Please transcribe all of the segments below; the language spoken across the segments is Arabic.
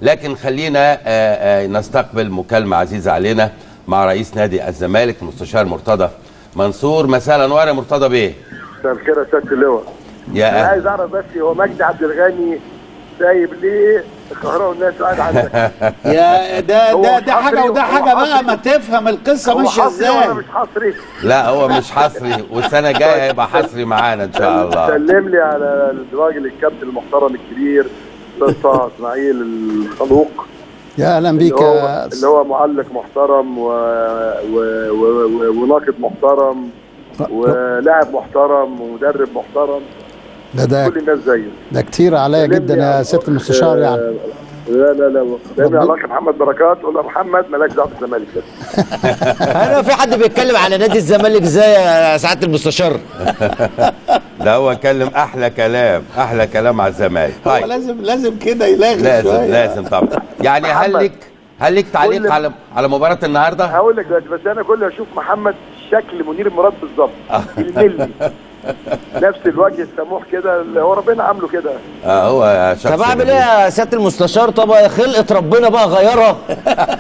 لكن خلينا نستقبل مكالمه عزيزه علينا مع رئيس نادي الزمالك المستشار مرتضى منصور. مساء الانوار يا مرتضى بيه. مساء الخير يا سياده اللواء. انا عايز اعرف بس هو مجدي عبد الغني سايب ليه القاهره والناس قاعده عندك؟ يا ده حاجه وده حاجه بقى، ما تفهم القصه ماشيه ازاي. هو مش حصري؟ لا هو مش حصري، والسنه الجايه هيبقى حصري معانا ان شاء الله. سلم لي على الراجل الكابتن المحترم الكبير استاذ طه اسماعيل الخلوق. يا اهلا بيك اللي هو معلق محترم وناقد محترم ولاعب محترم ومدرب محترم. ده كل الناس زيه. ده كتير عليا جدا يا سياده المستشار يعني. لا سامي علاقه محمد بركات. قول له محمد مالكش دعوه بالزمالك كده. انا في حد بيتكلم على نادي الزمالك ازاي يا سعاده المستشار؟ ده هو اتكلم احلى كلام على الزمالك. طيب لازم كده يلاغي شويه. لازم طبعا. يعني هل لك تعليق على مباراه النهارده؟ هقول لك دلوقتي، بس انا كل ما اشوف محمد شكل منير مراد بالظبط الملي نفس الوجه السموح كده اللي هو ربنا عامله كده. هو شخص. طب اعمل ايه يا سياده المستشار؟ طب خلقه ربنا بقى غيرها.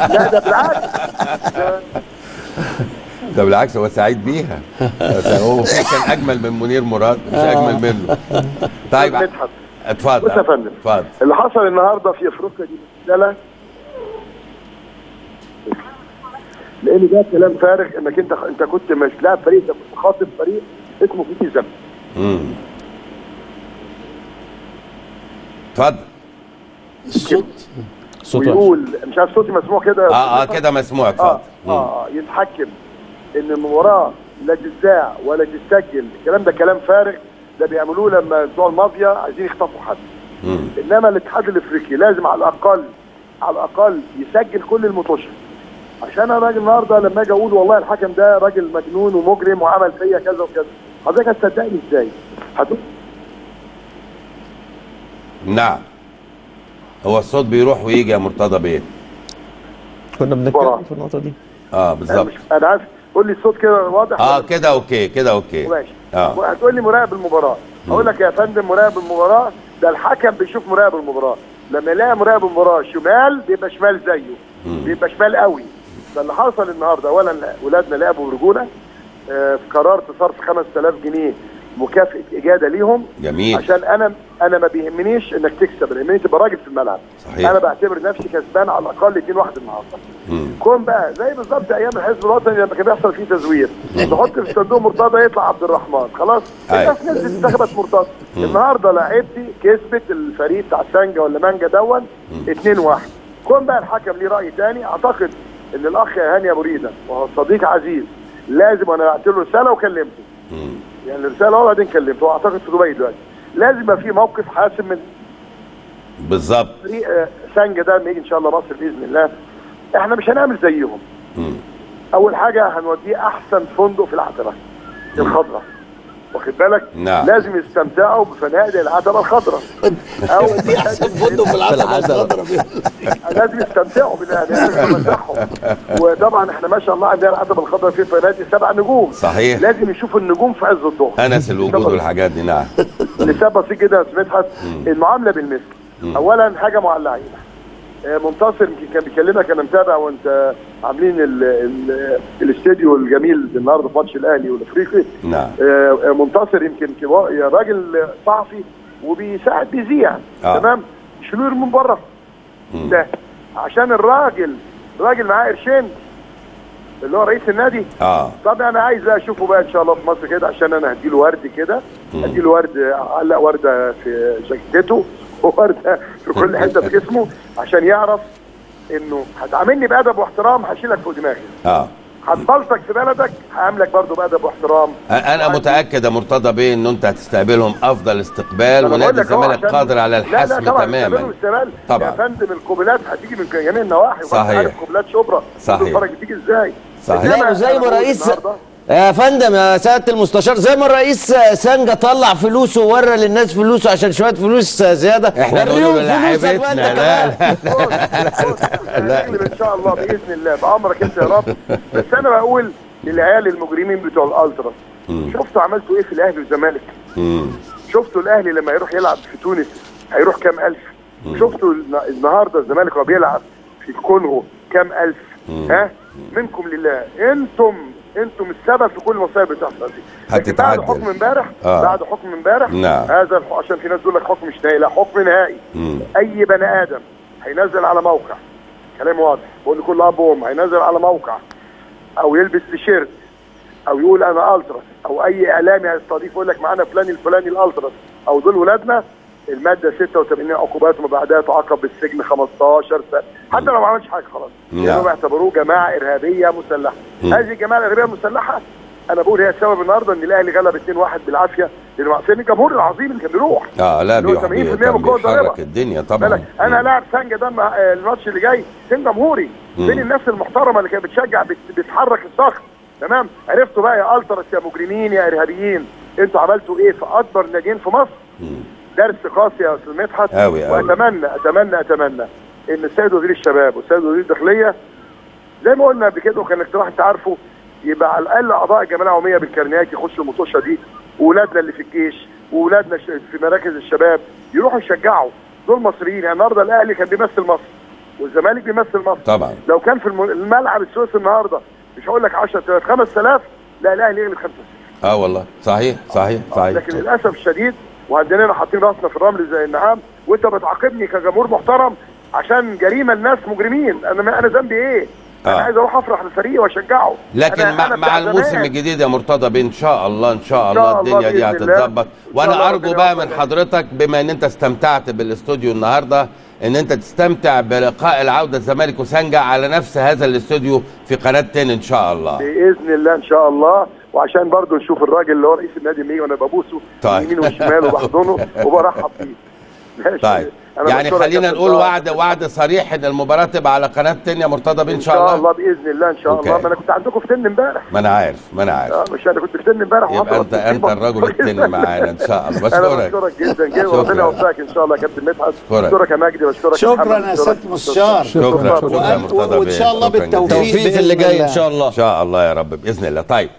لا ده بالعكس. ده بالعكس هو سعيد بيها. هو كان اجمل من منير مراد، مش اجمل منه. طيب اتفضل. بص يا فندم، اتفضل. اللي حصل النهارده في افريقيا دي مساله، لان ده كلام فارغ. انك انت كنت مش لاعب فريق، انت كنت خاطب فريق اسمه فيتي زمن. اتفضل. الصوت ويقول مش عارف صوتي مسموع كده. كده مسموع. اتفضل. يتحكم ان المباراه لا تذاع ولا تسجل. الكلام ده كلام فارغ، ده بيعملوه لما بتوع المافيا عايزين يخطفوا حد. انما الاتحاد الافريقي لازم على الاقل يسجل كل المطوشه. عشان انا راجل النهارده لما اجي اقول والله الحكم ده راجل مجنون ومجرم وعمل فيا كذا وكذا، حضرتك هتصدقني ازاي؟ نعم. هو الصوت بيروح ويجي يا مرتضى بيه. كنا بنتكلم في النقطه دي. بالظبط. انا عارف. قول لي الصوت كده واضح. كده اوكي. ماشي. هتقول لي مراقب المباراه. اقول لك يا فندم مراقب المباراه ده الحكم بيشوف مراقب المباراه، لما يلاقي مراقب المباراه شمال بيبقى شمال زيه، بيبقى شمال قوي. فاللي حصل النهارده، اولا ولادنا لعبوا برجوله. قررت صرف 5000 جنيه مكافاه اجاده ليهم. جميل. عشان انا ما بيهمنيش انك تكسب، انا يهمني تبقى راجل في الملعب. صحيح. انا بعتبر نفسي كسبان على الاقل 2-1 النهارده. كون بقى زي بالظبط ايام الحزب الوطني لما كان بيحصل فيه تزوير، نحط في الصندوق مرتضى يطلع عبد الرحمن، خلاص الناس نزلت انتخبت مرتضى. النهارده لعيبتي كسبت الفريق بتاع سانجا ولا مانجا دون 2-1. كون بقى الحكم ليه راي ثاني. اعتقد ان الاخ هاني ابو ريده وهو صديق عزيز لازم، انا بعت له رساله وكلمته. يعني الرساله وبعدين كلمته، واعتقد في دبي دلوقتي لازم يبقى في موقف حاسم من بالظبط فريق سانجا ده لما يجي ان شاء الله مصر باذن الله. احنا مش هنعمل زيهم. اول حاجه هنوديه احسن فندق في العتبه الخضراء، واخد بالك؟ نعم. لازم يستمتعوا بفنادق العتبه الخضراء. او دي احسن فندق في العتبه الخضراء. لازم يستمتعوا بمساحهم. وطبعا احنا ما شاء الله عندنا العتبه الخضراء في فنادق 7 نجوم. صحيح. لازم يشوفوا النجوم في عز الظهر. انس الوجود والحاجات دي. نعم. لسبب بسيط جدا يا استاذ مدحت، المعامله بالمثل. اولا حاجه مع اللعيبه. منتصر يمكن كان بيكلمك، انا متابع وانت عاملين الاستديو الجميل النهارده في ماتش الاهلي والافريقي. نعم. منتصر يمكن راجل صحفي وبيساعد بيذيع. تمام. شنو من بره ده عشان الراجل معاه قرشين اللي هو رئيس النادي. طب انا عايز اشوفه بقى ان شاء الله في مصر كده، عشان انا هديله ورد كده، هديله ورد، علق ورده في جاكيته وورده في كل حته في جسمه، عشان يعرف انه هتعاملني بادب واحترام هشيلك فوق دماغي. هتبلطك في بلدك هعاملك برضه بادب واحترام. انا متاكد يا مرتضى بيه ان انت هتستقبلهم افضل استقبال، ونادي الزمالك قادر على الحسم تماما. طبعا يا فندم القبلات هتيجي من جميع النواحي. صحيح. قبلات شبرا. صحيح. الفرج بتيجي ازاي؟ صحيح. زي ما رئيس يا فندم يا سياده المستشار، زي ما الرئيس سانجا طلع فلوسه وورى للناس فلوسه عشان شويه فلوس زياده، احنا نقول لعيبتنا لا ان شاء الله باذن الله بامرك انت يا رب. بس انا بقول للعيال المجرمين بتوع الالتراس، شفتوا عملتوا ايه في الاهلي والزمالك؟ شفتوا الاهلي لما يروح يلعب في تونس هيروح كام الف؟ شفتوا النهارده الزمالك وهو بيلعب في الكونغو كام الف؟ ها؟ منكم لله، انتم السبب في كل المصايب اللي بتحصل دي. لكن بعد حكم امبارح بعد حكم امبارح هذا عشان في ناس تقول لك حكم مش نهائي، لا حكم نهائي. اي بني ادم هينزل على موقع، كلام واضح بقول لكل اب وام، هينزل على موقع او يلبس تيشيرت او يقول انا التراس، او اي اعلامي هيستضيف يقول لك معانا فلان الفلاني الالتراس او دول ولادنا، الماده 86 عقوبات وما بعدها تعاقب بالسجن 15 سنه، حتى لو ما عملش حاجه خلاص، لانهم يعتبروه جماعه ارهابيه مسلحه. هذه الجماعه الارهابيه المسلحه انا بقول هي السبب النهارده ان الاهلي غلب 2-1 بالعافيه، لان عشان الجمهور العظيم اللي كان بيروح لا بيحرك الدنيا طبعا. انا لاعب سانجا ده الماتش اللي جاي كان جمهوري بين الناس المحترمه اللي كانت بتشجع بتحرك الصخر، تمام؟ عرفتوا بقى يا التراس يا مجرمين يا ارهابيين انتوا عملتوا ايه في اكبر ناديين في مصر؟ درس قاسي يا استاذ مدحت. واتمنى ان السيد وزير الشباب والسيد وزير الداخليه زي ما قلنا قبل كده وكان اقتراح انت عارفه، يبقى على الاقل اعضاء الجمعيه العموميه بالكارنيات يخشوا المطوشه دي، واولادنا اللي في الجيش واولادنا في مراكز الشباب يروحوا يشجعوا، دول مصريين. يعني النهارده الاهلي كان بيمثل مصر والزمالك بيمثل مصر طبعا. لو كان في الملعب السويس النهارده مش هقول لك 10,000 5000 لا الاهلي يغلب 5-0. والله صحيح. لكن للاسف الشديد وعندنا حاطين راسنا في الرمل زي النعام، وانت بتعاقبني كجمهور محترم عشان جريمه الناس مجرمين. انا ذنبي ايه؟ انا عايز اروح افرح للفريق واشجعه. لكن أنا مع الموسم الجديد يا مرتضى ان شاء الله الدنيا دي هتتظبط. وانا ارجو بقى من حضرتك بما ان انت استمتعت بالاستوديو النهارده ان انت تستمتع بلقاء العوده الزمالك وسانجا على نفس هذا الاستوديو في قناه 10 ان شاء الله باذن الله ان شاء الله، وعشان برضه نشوف الراجل اللي هو رئيس النادي لما يجي وانا ببوسه يمين وشمال وبحضنه وبرحب بيه. طيب يعني خلينا نقول وعد صريح ان المباراه تبقى على قناه 10 يا مرتضى ان شاء الله. ان شاء الله باذن الله ان شاء الله. ما انا كنت عندكم في 10 امبارح. ما انا عارف مش انا كنت في 10 امبارح. يبقى انت الرجل التاني معانا ان شاء الله. بشكرك جدا وربنا يوفقك ان شاء الله يا كابتن مدحت. بشكرك يا مجدي واشكرك شكرا يا سياده المستشار. شكرا يا مرتضى وان شاء الله بالتوفيق في اللي جاي ان شاء الله ان شاء الله يا رب باذن الله. طيب